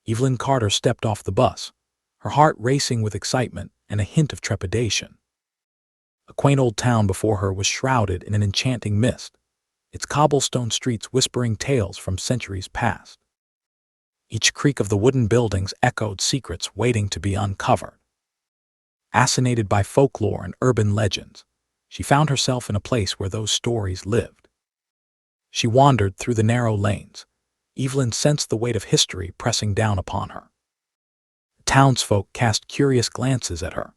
Evelyn Carter stepped off the bus, her heart racing with excitement and a hint of trepidation. A quaint old town before her was shrouded in an enchanting mist, its cobblestone streets whispering tales from centuries past. Each creak of the wooden buildings echoed secrets waiting to be uncovered. Fascinated by folklore and urban legends, she found herself in a place where those stories lived. She wandered through the narrow lanes. Evelyn sensed the weight of history pressing down upon her. The townsfolk cast curious glances at her,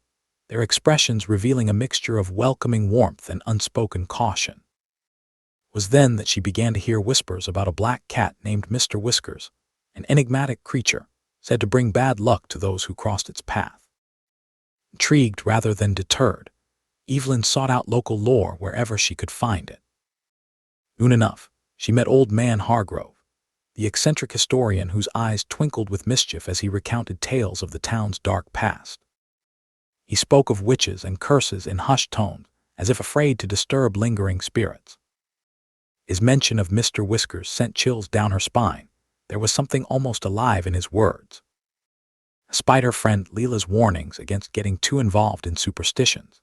their expressions revealing a mixture of welcoming warmth and unspoken caution. It was then that she began to hear whispers about a black cat named Mr. Whiskers, an enigmatic creature said to bring bad luck to those who crossed its path. Intrigued rather than deterred, Evelyn sought out local lore wherever she could find it. Soon enough, she met Old Man Hargrove, the eccentric historian whose eyes twinkled with mischief as he recounted tales of the town's dark past. He spoke of witches and curses in hushed tones, as if afraid to disturb lingering spirits. His mention of Mr. Whiskers sent chills down her spine. There was something almost alive in his words. Despite her friend Leela's warnings against getting too involved in superstitions,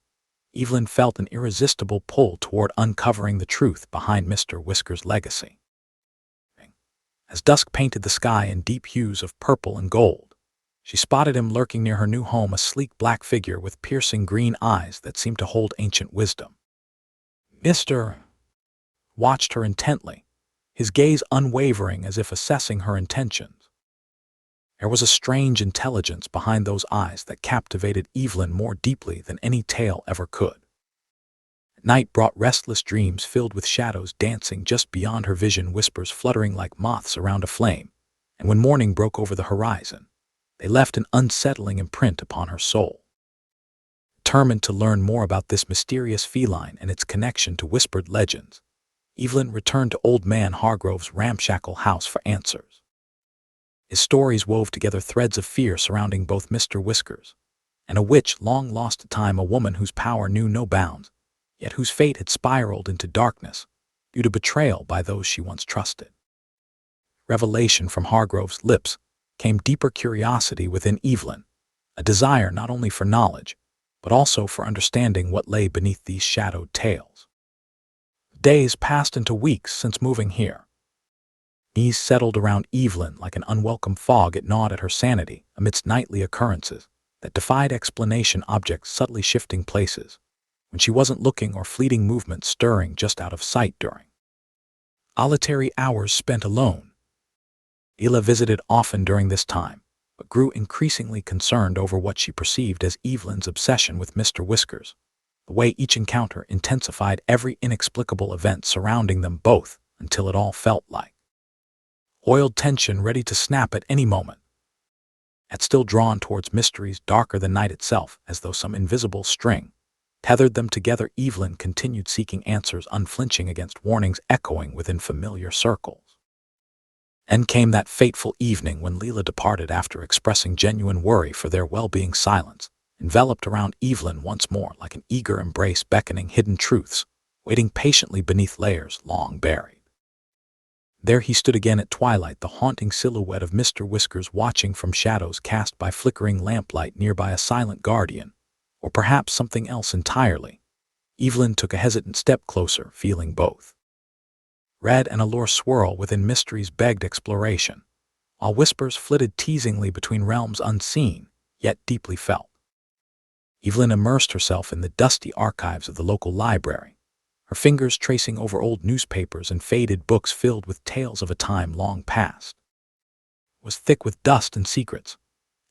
Evelyn felt an irresistible pull toward uncovering the truth behind Mr. Whiskers' legacy. As dusk painted the sky in deep hues of purple and gold, she spotted him lurking near her new home, a sleek black figure with piercing green eyes that seemed to hold ancient wisdom. Mr. watched her intently, his gaze unwavering as if assessing her intentions. There was a strange intelligence behind those eyes that captivated Evelyn more deeply than any tale ever could. Night brought restless dreams filled with shadows dancing just beyond her vision, whispers fluttering like moths around a flame, and when morning broke over the horizon, they left an unsettling imprint upon her soul. Determined to learn more about this mysterious feline and its connection to whispered legends, Evelyn returned to Old Man Hargrove's ramshackle house for answers. His stories wove together threads of fear surrounding both Mr. Whiskers and a witch long lost to time, a woman whose power knew no bounds, yet whose fate had spiraled into darkness due to betrayal by those she once trusted. Revelation from Hargrove's lips came deeper curiosity within Evelyn, a desire not only for knowledge, but also for understanding what lay beneath these shadowed tales. Days passed into weeks since moving here. Knees settled around Evelyn like an unwelcome fog. It gnawed at her sanity amidst nightly occurrences that defied explanation, objects subtly shifting places when she wasn't looking or fleeting movements stirring just out of sight during solitary hours spent alone. Leela visited often during this time, but grew increasingly concerned over what she perceived as Evelyn's obsession with Mr. Whiskers, the way each encounter intensified every inexplicable event surrounding them both until it all felt like oiled tension ready to snap at any moment. Yet still drawn towards mysteries darker than night itself, as though some invisible string tethered them together, Evelyn continued seeking answers, unflinching against warnings echoing within familiar circles. Then came that fateful evening when Leela departed after expressing genuine worry for their well-being. Silence enveloped around Evelyn once more like an eager embrace, beckoning hidden truths, waiting patiently beneath layers long buried. There he stood again at twilight, the haunting silhouette of Mr. Whiskers watching from shadows cast by flickering lamplight nearby, a silent guardian, or perhaps something else entirely. Evelyn took a hesitant step closer, feeling both dread and allure swirl within. Mysteries begged exploration, while whispers flitted teasingly between realms unseen, yet deeply felt. Evelyn immersed herself in the dusty archives of the local library, her fingers tracing over old newspapers and faded books filled with tales of a time long past. It was thick with dust and secrets,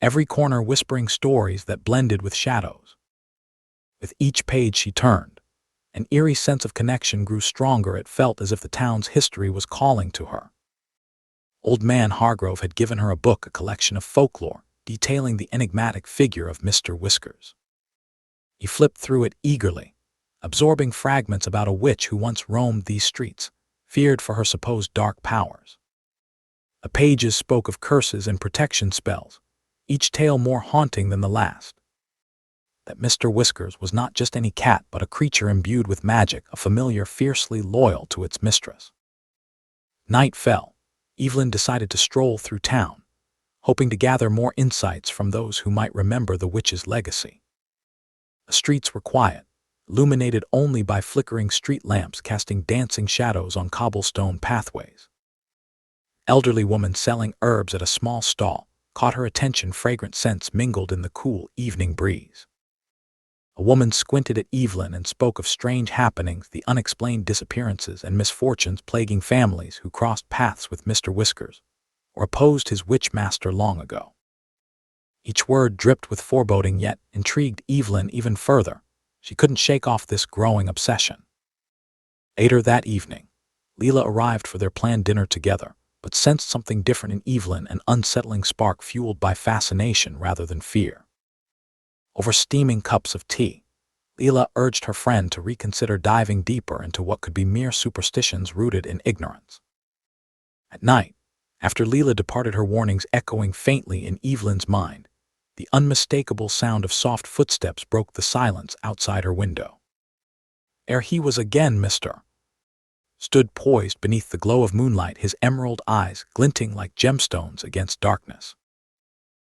every corner whispering stories that blended with shadows. With each page she turned, an eerie sense of connection grew stronger. It felt as if the town's history was calling to her. Old Man Hargrove had given her a book, a collection of folklore, detailing the enigmatic figure of Mr. Whiskers. He flipped through it eagerly, absorbing fragments about a witch who once roamed these streets, feared for her supposed dark powers. The pages spoke of curses and protection spells, each tale more haunting than the last. That Mr. Whiskers was not just any cat, but a creature imbued with magic, a familiar fiercely loyal to its mistress. Night fell. Evelyn decided to stroll through town, hoping to gather more insights from those who might remember the witch's legacy. The streets were quiet, illuminated only by flickering street lamps casting dancing shadows on cobblestone pathways. Elderly woman selling herbs at a small stall caught her attention. Fragrant scents mingled in the cool evening breeze. A woman squinted at Evelyn and spoke of strange happenings, the unexplained disappearances and misfortunes plaguing families who crossed paths with Mr. Whiskers, or opposed his witch master long ago. Each word dripped with foreboding, yet intrigued Evelyn even further. She couldn't shake off this growing obsession. Later that evening, Leela arrived for their planned dinner together, but sensed something different in Evelyn, an unsettling spark fueled by fascination rather than fear. Over steaming cups of tea, Leela urged her friend to reconsider diving deeper into what could be mere superstitions rooted in ignorance. At night, after Leela departed, her warnings echoing faintly in Evelyn's mind, the unmistakable sound of soft footsteps broke the silence outside her window. Ere he was again Mr. stood poised beneath the glow of moonlight, his emerald eyes glinting like gemstones against darkness.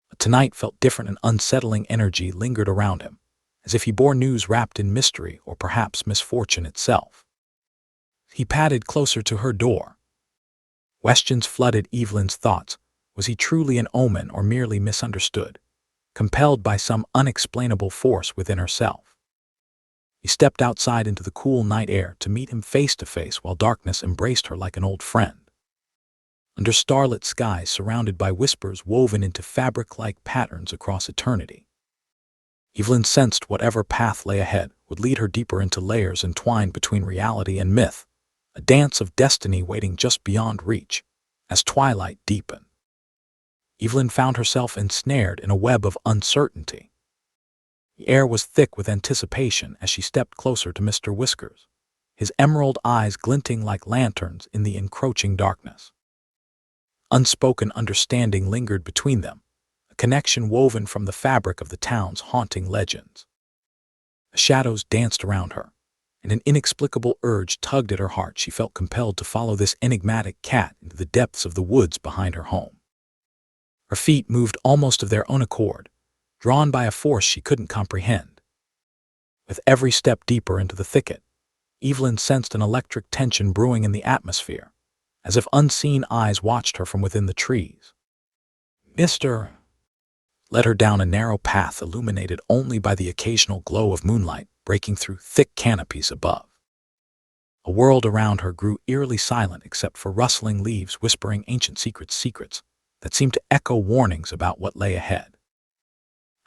But tonight felt different. An unsettling energy lingered around him, as if he bore news wrapped in mystery or perhaps misfortune itself. He padded closer to her door. Questions flooded Evelyn's thoughts. Was he truly an omen or merely misunderstood, compelled by some unexplainable force within herself? He stepped outside into the cool night air to meet him face to face while darkness embraced her like an old friend. Under starlit skies surrounded by whispers woven into fabric-like patterns across eternity, Evelyn sensed whatever path lay ahead would lead her deeper into layers entwined between reality and myth, a dance of destiny waiting just beyond reach. As twilight deepened, Evelyn found herself ensnared in a web of uncertainty. The air was thick with anticipation as she stepped closer to Mr. Whiskers, his emerald eyes glinting like lanterns in the encroaching darkness. Unspoken understanding lingered between them, a connection woven from the fabric of the town's haunting legends. The shadows danced around her, and an inexplicable urge tugged at her heart. She felt compelled to follow this enigmatic cat into the depths of the woods behind her home. Her feet moved almost of their own accord, drawn by a force she couldn't comprehend. With every step deeper into the thicket, Evelyn sensed an electric tension brewing in the atmosphere, as if unseen eyes watched her from within the trees. Mr. led her down a narrow path illuminated only by the occasional glow of moonlight breaking through thick canopies above. A world around her grew eerily silent except for rustling leaves whispering ancient secrets that seemed to echo warnings about what lay ahead.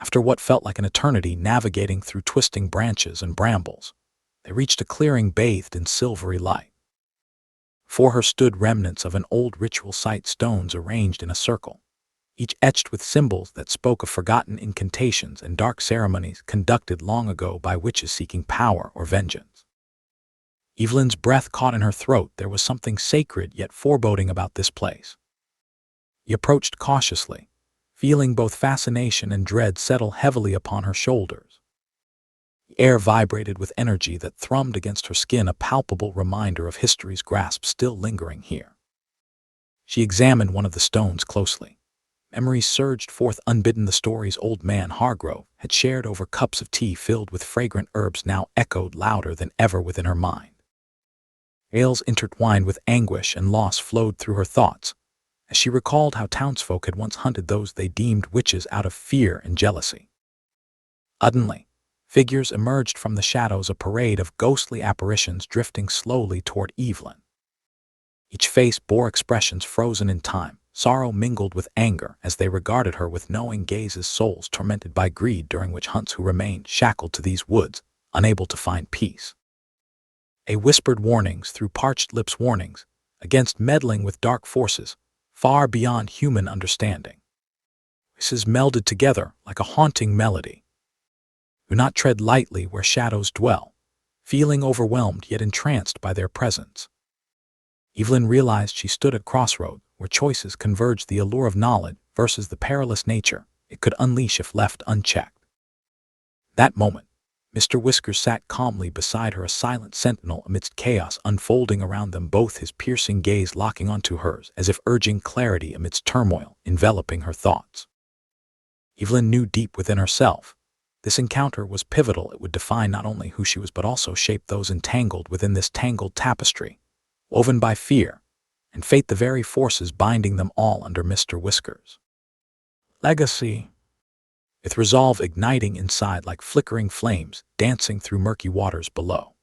After what felt like an eternity navigating through twisting branches and brambles, they reached a clearing bathed in silvery light. Before her stood remnants of an old ritual site, stones arranged in a circle, each etched with symbols that spoke of forgotten incantations and dark ceremonies conducted long ago by witches seeking power or vengeance. Evelyn's breath caught in her throat. There was something sacred yet foreboding about this place. He approached cautiously, feeling both fascination and dread settle heavily upon her shoulders. The air vibrated with energy that thrummed against her skin, a palpable reminder of history's grasp still lingering here. She examined one of the stones closely. Memories surged forth unbidden. The stories old man Hargrove had shared over cups of tea filled with fragrant herbs now echoed louder than ever within her mind. Tales intertwined with anguish and loss flowed through her thoughts, as she recalled how townsfolk had once hunted those they deemed witches out of fear and jealousy. Suddenly, figures emerged from the shadows, a parade of ghostly apparitions drifting slowly toward Evelyn. Each face bore expressions frozen in time, sorrow mingled with anger as they regarded her with knowing gazes, souls tormented by greed during witch hunts who remained shackled to these woods, unable to find peace. They whispered warnings through parched lips, warnings against meddling with dark forces far beyond human understanding. Voices melded together like a haunting melody. Do not tread lightly where shadows dwell, feeling overwhelmed yet entranced by their presence. Evelyn realized she stood at a crossroad where choices converged, the allure of knowledge versus the perilous nature it could unleash if left unchecked. That moment, Mr. Whiskers sat calmly beside her, a silent sentinel amidst chaos unfolding around them both, his piercing gaze locking onto hers as if urging clarity amidst turmoil enveloping her thoughts. Evelyn knew deep within herself this encounter was pivotal. It would define not only who she was but also shape those entangled within this tangled tapestry, woven by fear and fate, the very forces binding them all under Mr. Whiskers' legacy, with resolve igniting inside like flickering flames dancing through murky waters below.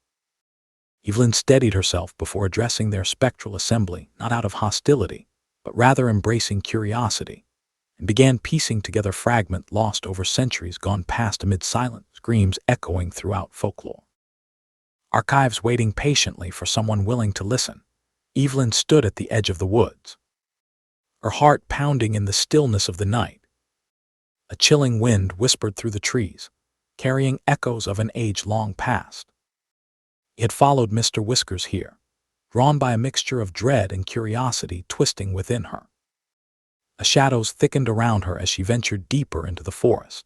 Evelyn steadied herself before addressing their spectral assembly, not out of hostility, but rather embracing curiosity, and began piecing together fragments lost over centuries gone past amid silent screams echoing throughout folklore. Archives waiting patiently for someone willing to listen, Evelyn stood at the edge of the woods, her heart pounding in the stillness of the night. A chilling wind whispered through the trees, carrying echoes of an age long past. He had followed Mr. Whiskers here, drawn by a mixture of dread and curiosity twisting within her. The shadows thickened around her as she ventured deeper into the forest.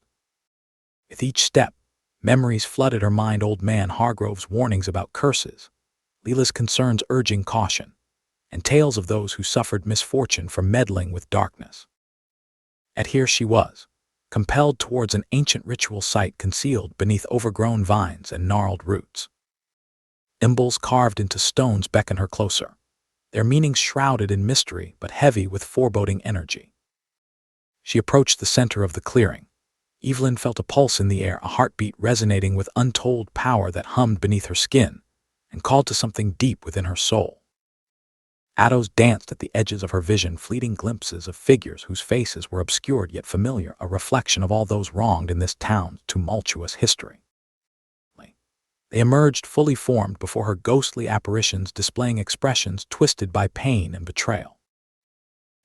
With each step, memories flooded her mind: Old Man Hargrove's warnings about curses, Leela's concerns urging caution, and tales of those who suffered misfortune from meddling with darkness. And here she was, compelled towards an ancient ritual site concealed beneath overgrown vines and gnarled roots. Symbols carved into stones beckoned her closer, their meanings shrouded in mystery but heavy with foreboding energy. She approached the center of the clearing. Evelyn felt a pulse in the air, a heartbeat resonating with untold power that hummed beneath her skin and called to something deep within her soul. Shadows danced at the edges of her vision, fleeting glimpses of figures whose faces were obscured yet familiar, a reflection of all those wronged in this town's tumultuous history. They emerged fully formed before her, ghostly apparitions displaying expressions twisted by pain and betrayal.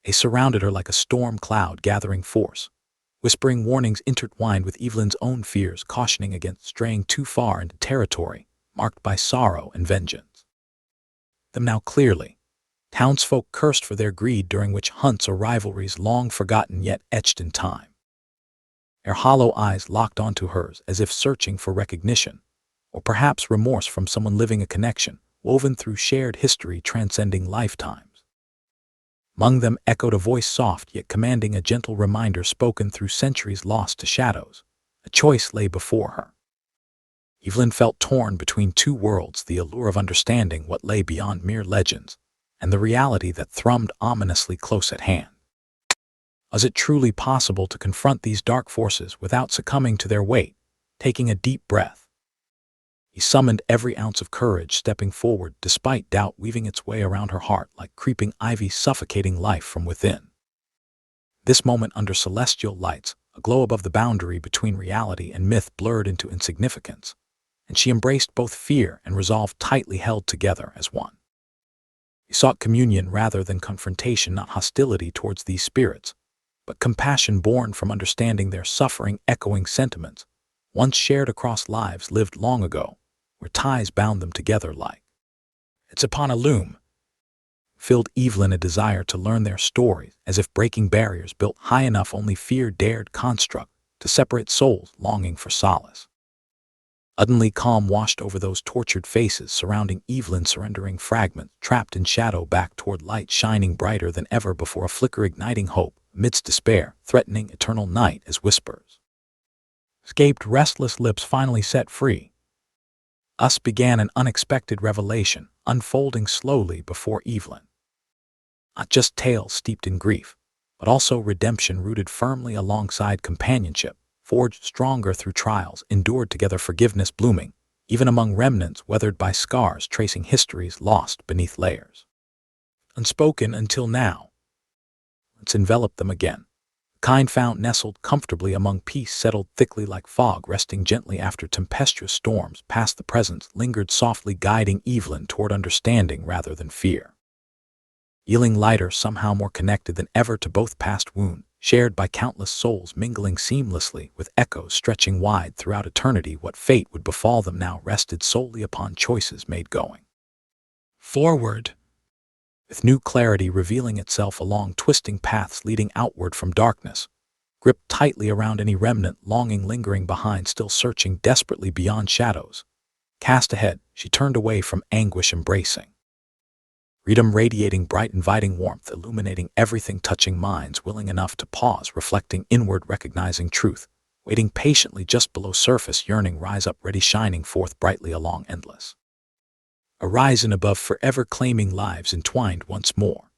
They surrounded her like a storm cloud gathering force, whispering warnings intertwined with Evelyn's own fears, cautioning against straying too far into territory marked by sorrow and vengeance. Them now clearly, townsfolk cursed for their greed during witch hunts or rivalries long forgotten yet etched in time. Their hollow eyes locked onto hers as if searching for recognition, or perhaps remorse from someone living, a connection woven through shared history transcending lifetimes. Among them echoed a voice soft yet commanding, a gentle reminder spoken through centuries lost to shadows. A choice lay before her. Evelyn felt torn between two worlds, the allure of understanding what lay beyond mere legends, and the reality that thrummed ominously close at hand. Was it truly possible to confront these dark forces without succumbing to their weight? Taking a deep breath, he summoned every ounce of courage, stepping forward despite doubt weaving its way around her heart like creeping ivy suffocating life from within. This moment under celestial lights, a glow above the boundary between reality and myth blurred into insignificance, and she embraced both fear and resolve tightly held together as one. He sought communion rather than confrontation, not hostility towards these spirits, but compassion born from understanding their suffering, echoing sentiments, once shared across lives lived long ago, where ties bound them together like it's upon a loom. Filled Evelyn a desire to learn their stories, as if breaking barriers built high enough only fear dared construct to separate souls longing for solace. Suddenly calm washed over those tortured faces surrounding Evelyn, surrendering fragments trapped in shadow back toward light shining brighter than ever before, a flicker igniting hope amidst despair, threatening eternal night as whispers escaped restless lips finally set free. Thus began an unexpected revelation, unfolding slowly before Evelyn. Not just tales steeped in grief, but also redemption rooted firmly alongside companionship, forged stronger through trials, endured together, forgiveness blooming, even among remnants weathered by scars tracing histories lost beneath layers unspoken until now. Let's envelop them again. Kind found nestled comfortably among peace, settled thickly like fog resting gently after tempestuous storms, past the presence lingered softly guiding Evelyn toward understanding rather than fear. Feeling lighter, somehow more connected than ever to both past wounds, shared by countless souls mingling seamlessly with echoes stretching wide throughout eternity, what fate would befall them now rested solely upon choices made going forward, with new clarity revealing itself along twisting paths leading outward from darkness, gripped tightly around any remnant, longing lingering behind, still searching desperately beyond shadows. Cast ahead, she turned away from anguish embracing. Freedom radiating bright, inviting warmth, illuminating everything, touching minds willing enough to pause, reflecting inward, recognizing truth, waiting patiently just below surface, yearning rise up, ready, shining forth brightly along endless. Horizon above, forever claiming lives entwined once more.